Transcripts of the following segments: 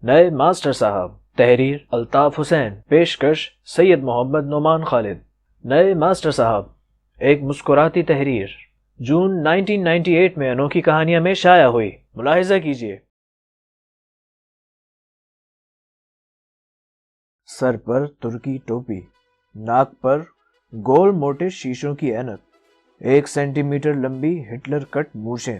نئے ماسٹر صاحب، تحریر الطاف حسین، پیشکش سید محمد نعمان خالد۔ نئے ماسٹر صاحب، ایک مسکراتی تحریر، جون 1998 میں انوکھی کہانیاں میں شائع ہوئی، ملاحظہ کیجیے۔ سر پر ترکی ٹوپی، ناک پر گول موٹے شیشوں کی اینک، 1 سینٹی میٹر لمبی ہٹلر کٹ مونچھیں،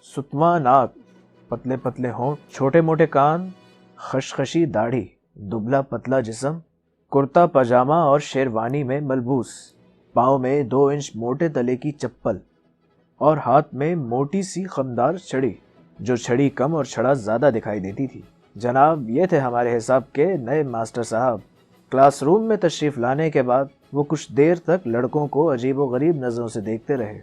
ستواں ناک، پتلے پتلے ہونٹ، چھوٹے موٹے کان، خشخشی داڑھی، دبلا پتلا جسم، کرتا پاجامہ اور شیروانی میں ملبوس، پاؤں میں 2 انچ موٹے تلے کی چپل اور ہاتھ میں موٹی سی خمدار چھڑی، جو چھڑی کم اور چھڑا زیادہ دکھائی دیتی تھی۔ جناب، یہ تھے ہمارے حساب کے نئے ماسٹر صاحب۔ کلاس روم میں تشریف لانے کے بعد وہ کچھ دیر تک لڑکوں کو عجیب و غریب نظروں سے دیکھتے رہے۔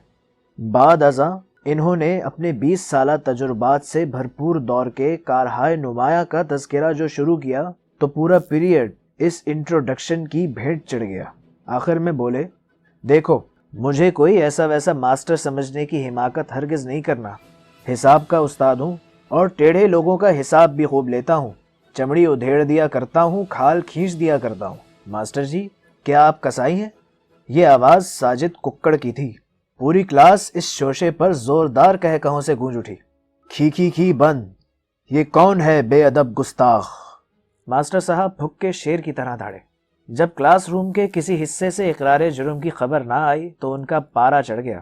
بعد ازاں انہوں نے اپنے 20 سالہ تجربات سے بھرپور دور کے کارہائے نمایاں کا تذکرہ جو شروع کیا تو پورا پیریڈ اس انٹروڈکشن کی بھیٹ چڑھ گیا۔ آخر میں بولے، دیکھو، مجھے کوئی ایسا ویسا ماسٹر سمجھنے کی حماقت ہرگز نہیں کرنا۔ حساب کا استاد ہوں اور ٹیڑھے لوگوں کا حساب بھی خوب لیتا ہوں، چمڑی ادھیڑ دیا کرتا ہوں، کھال کھینچ دیا کرتا ہوں۔ ماسٹر جی، کیا آپ کسائی ہیں؟ یہ آواز ساجد ککڑ کی تھی۔ پوری کلاس اس شوشے پر زوردار کہوں سے گونج اٹھی۔ کھی بند، یہ کون ہے بے ادب گستاخ؟ ماسٹر صاحب پھک شیر کی طرح دھاڑے۔ جب کلاس روم کے کسی حصے سے اقرار جرم کی خبر نہ آئی تو ان کا پارا چڑھ گیا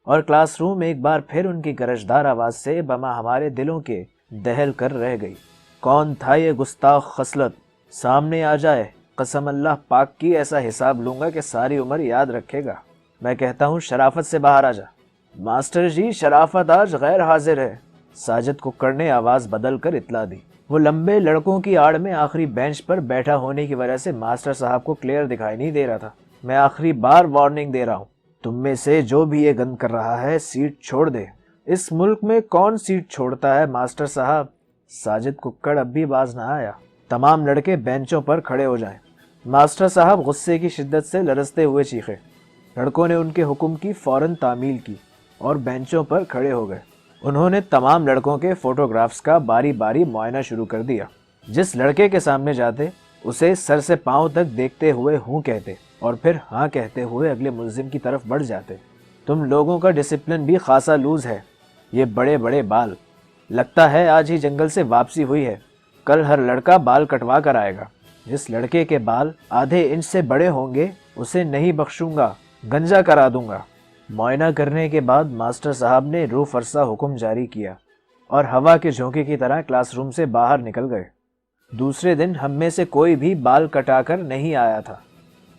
اور کلاس روم ایک بار پھر ان کی گرجدار آواز سے بما ہمارے دلوں کے دہل کر رہ گئی۔ کون تھا یہ گستاخ خصلت؟ سامنے آ جائے، قسم اللہ پاک کی ایسا حساب لوں گا کہ ساری عمر یاد رکھے گا۔ میں کہتا ہوں شرافت سے باہر آ جا۔ ماسٹر جی، شرافت آج غیر حاضر ہے، ساجد ککڑ نے آواز بدل کر اطلاع دی۔ وہ لمبے لڑکوں کی آڑ میں آخری بینچ پر بیٹھا ہونے کی وجہ سے ماسٹر صاحب کو کلیئر دکھائی نہیں دے رہا تھا۔ میں آخری بار وارننگ دے رہا ہوں، تم میں سے جو بھی یہ گند کر رہا ہے سیٹ چھوڑ دے۔ اس ملک میں کون سیٹ چھوڑتا ہے ماسٹر صاحب؟ ساجد ککڑ اب بھی باز نہ آیا۔ تمام لڑکے بینچوں پر کھڑے ہو جائیں۔ ماسٹر صاحب غصے کی شدت سے لرزتے ہوئے چیخے۔ لڑکوں نے ان کے حکم کی فوراً تعمیل کی اور بینچوں پر کھڑے ہو گئے۔ انہوں نے تمام لڑکوں کے فوٹوگرافز کا باری باری معائنہ شروع کر دیا۔ جس لڑکے کے سامنے جاتے اسے سر سے پاؤں تک دیکھتے ہوئے ہوں کہتے اور پھر ہاں کہتے ہوئے اگلے ملزم کی طرف بڑھ جاتے۔ تم لوگوں کا ڈسپلن بھی خاصا لوز ہے۔ یہ بڑے بڑے بال، لگتا ہے آج ہی جنگل سے واپسی ہوئی ہے۔ کل ہر لڑکا بال کٹوا کر آئے گا۔ جس لڑکے کے بال آدھے انچ سے بڑے ہوں گے اسے نہیں بخشوں گا، گنجا کرا دوں گا۔ معائنہ کرنے کے بعد ماسٹر صاحب نے روح فرسا حکم جاری کیا اور ہوا کے جھونکے کی طرح کلاس روم سے باہر نکل گئے۔ دوسرے دن ہم میں سے کوئی بھی بال کٹا کر نہیں آیا تھا۔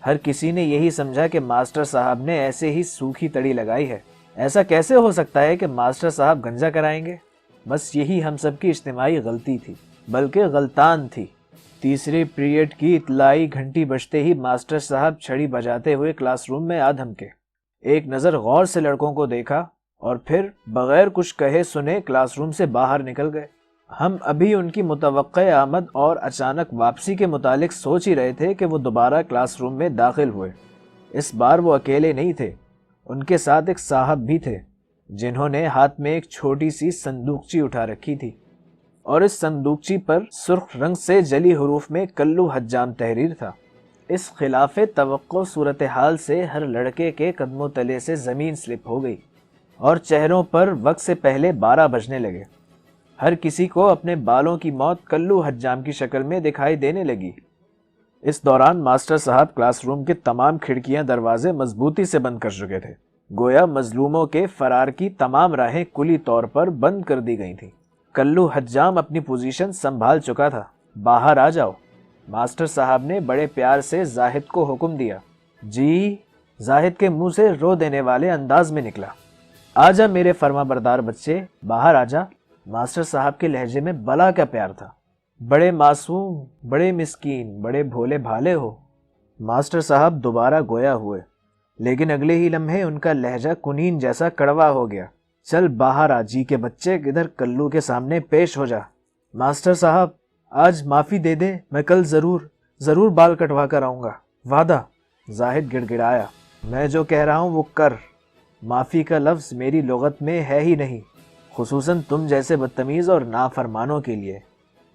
ہر کسی نے یہی سمجھا کہ ماسٹر صاحب نے ایسے ہی سوکھی تڑی لگائی ہے۔ ایسا کیسے ہو سکتا ہے کہ ماسٹر صاحب گنجا کرائیں گے؟ بس یہی ہم سب کی اجتماعی غلطی تھی، بلکہ غلطان تھی۔ تیسرے پیریڈ کی اطلاعی گھنٹی بجتے ہی ماسٹر صاحب چھڑی بجاتے ہوئے کلاس روم میں آ دھمکے۔ ایک نظر غور سے لڑکوں کو دیکھا اور پھر بغیر کچھ کہے سنے کلاس روم سے باہر نکل گئے۔ ہم ابھی ان کی متوقع آمد اور اچانک واپسی کے متعلق سوچ ہی رہے تھے کہ وہ دوبارہ کلاس روم میں داخل ہوئے۔ اس بار وہ اکیلے نہیں تھے، ان کے ساتھ ایک صاحب بھی تھے جنہوں نے ہاتھ میں ایک چھوٹی سی صندوقچی اٹھا رکھی تھی اور اس صندوقچی پر سرخ رنگ سے جلی حروف میں کلو حجام تحریر تھا۔ اس خلاف توقع صورتحال سے ہر لڑکے کے قدموں تلے سے زمین سلپ ہو گئی اور چہروں پر وقت سے پہلے 12 بجنے لگے۔ ہر کسی کو اپنے بالوں کی موت کلو حجام کی شکل میں دکھائی دینے لگی۔ اس دوران ماسٹر صاحب کلاس روم کے تمام کھڑکیاں دروازے مضبوطی سے بند کر چکے تھے، گویا مظلوموں کے فرار کی تمام راہیں کلی طور پر بند کر دی گئی تھیں۔ کلو حجام اپنی پوزیشن سنبھال چکا تھا۔ باہر آ جاؤ، ماسٹر صاحب نے بڑے پیار سے زاہد کو حکم دیا۔ جی، زاہد کے منہ سے رو دینے والے انداز میں نکلا۔ آجا میرے فرما بردار بچے، باہر آجا۔ ماسٹر صاحب کے لہجے میں بلا کا پیار تھا۔ بڑے معصوم، بڑے مسکین، بڑے بھولے بھالے ہو۔ ماسٹر صاحب دوبارہ گویا ہوئے، لیکن اگلے ہی لمحے ان کا لہجہ کنین جیسا کڑوا ہو گیا۔ چل باہر آ جی کے بچے، ادھر کلو کے سامنے پیش ہو جا۔ ماسٹر صاحب، آج معافی دے دیں، میں کل ضرور بال کٹوا کر آؤں گا، وعدہ۔ زاہد گڑ گڑایا۔ میں جو کہہ رہا ہوں وہ کر۔ معافی کا لفظ میری لغت میں ہے ہی نہیں، خصوصاً تم جیسے بدتمیز اور نافرمانوں کے لیے۔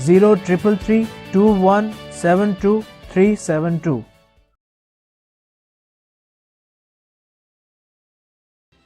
03332172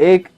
1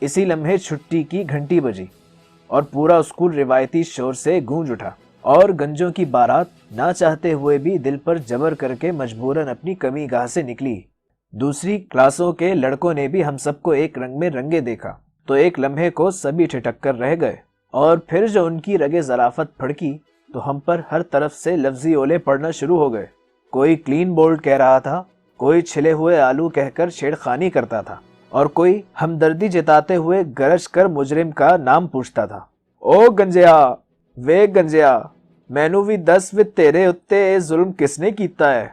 اسی لمحے چھٹی کی گھنٹی بجی اور پورا اسکول روایتی شور سے گونج اٹھا اور گنجوں کی بارات نہ چاہتے ہوئے بھی دل پر جبر کر کے مجبوراً اپنی کمی گاہ سے نکلی۔ دوسری کلاسوں کے لڑکوں نے بھی ہم سب کو ایک رنگ میں رنگے دیکھا تو ایک لمحے کو سبھی ٹھٹک کر رہ گئے، اور پھر جو ان کی رگے ظرافت پھڑکی تو ہم پر ہر طرف سے لفظی اولے پڑنا شروع ہو گئے۔ کوئی کلین بولڈ کہہ رہا تھا، کوئی چھلے ہوئے آلو کہہ کر چھیڑخانی کرتا تھا، اور کوئی ہمدردی جتاتے ہوئے گرج کر مجرم کا نام پوچھتا تھا۔ او گنجیا، وے گنجیا، مینو بھی دس وے تیرے اتے ظلم کس نے کیتا ہے؟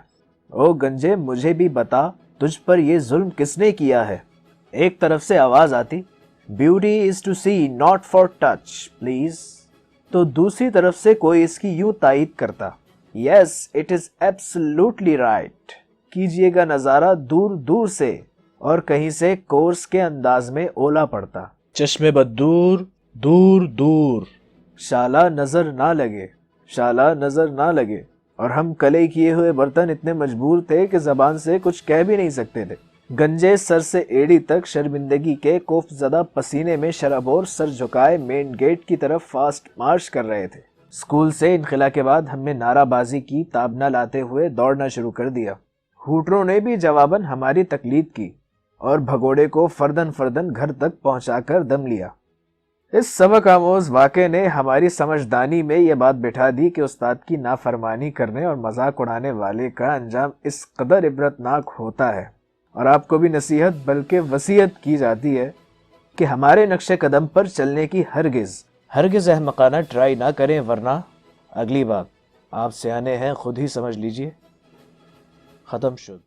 او گنجے مجھے بھی بتا تجھ پر یہ ظلم کس نے کیا ہے؟ ایک طرف سے آواز آتی، beauty is to see not for touch please, تو دوسری طرف سے کوئی اس کی یوں تائید کرتا، yes it is absolutely right, کیجئے گا نظارہ دور دور سے، اور کہیں سے کورس کے انداز میں اولا پڑتا، چشمے بد دور دور دور، شالہ نظر نہ لگے، شالہ نظر نہ لگے، اور ہم کلے کیے ہوئے برتن اتنے مجبور تھے کہ زبان سے کچھ کہہ بھی نہیں سکتے تھے۔ گنجے سر سے ایڑی تک شرمندگی کے کوف زدہ پسینے میں شرابور سر جھکائے مین گیٹ کی طرف فاسٹ مارچ کر رہے تھے۔ اسکول سے انخلا کے بعد ہم نے نعرہ بازی کی تاب نہ لاتے ہوئے دوڑنا شروع کر دیا۔ ہوٹروں نے بھی جواباً ہماری تقلید کی اور بھگوڑے کو فردن فردن گھر تک پہنچا کر دم لیا۔ اس سبق آموز واقعے نے ہماری سمجھدانی میں یہ بات بٹھا دی کہ استاد کی نافرمانی کرنے اور مذاق اڑانے والے کا انجام اس قدر عبرتناک ہوتا ہے، اور آپ کو بھی نصیحت بلکہ وصیت کی جاتی ہے کہ ہمارے نقش قدم پر چلنے کی ہرگز احمقانہ ٹرائی نہ کریں، ورنہ اگلی بات آپ سیانے ہیں خود ہی سمجھ لیجئے۔ ختم شد۔